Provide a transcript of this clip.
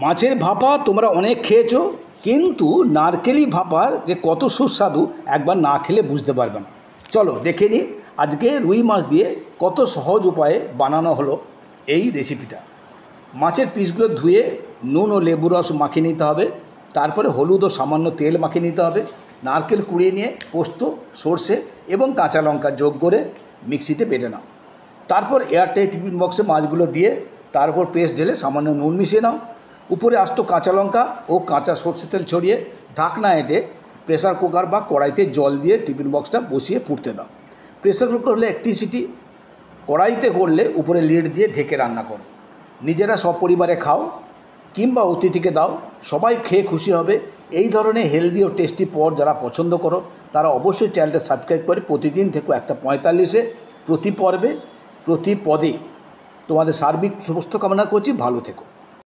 মাছের ভাপা তোমরা অনেক খেয়েছো, কিন্তু নারকেলি ভাপার যে কত সুস্বাদু একবার না খেলে বুঝতে পারবে না। চলো দেখে নিই আজকে রুই মাছ দিয়ে কত সহজ উপায়ে বানানো হলো এই রেসিপিটা। মাছের পিসগুলো ধুয়ে নুন ও লেবু রস মাখিয়ে নিতে হবে, তারপরে হলুদ ও সামান্য তেল মাখিয়ে নিতে হবে। নারকেল কুড়িয়ে নিয়ে পোস্ত, সর্ষে এবং কাঁচা লঙ্কা যোগ করে মিক্সিতে বেটে নাও। তারপর এয়ারটাইট টিফিন বক্সে মাছগুলো দিয়ে তার উপর পেস্ট ঢেলে সামান্য নুন মিশিয়ে নাও। উপরে আস্ত কাঁচা লঙ্কা ও কাঁচা সর্ষে তেল ছড়িয়ে ঢাকনা এঁটে প্রেসার কুকার বা কড়াইতে জল দিয়ে টিফিন বক্সটা বসিয়ে ফুটতে দাও। প্রেসার কুকার হলে একটি সিটি, কড়াইতে করলে উপরে লিড দিয়ে ঢেকে রান্না করো। নিজেরা সপরিবারে খাও কিংবা অতিথিকে দাও, সবাই খেয়ে খুশি হবে। এই ধরনের হেলদি ও টেস্টি পদ যারা পছন্দ করো তারা অবশ্যই চ্যানেলটা সাবস্ক্রাইব করে প্রতিদিন থেকে 1:45 প্রতি পর্বে প্রতি পদে তোমাদের সার্বিক সুস্থ কামনা করছি। ভালো থেকো।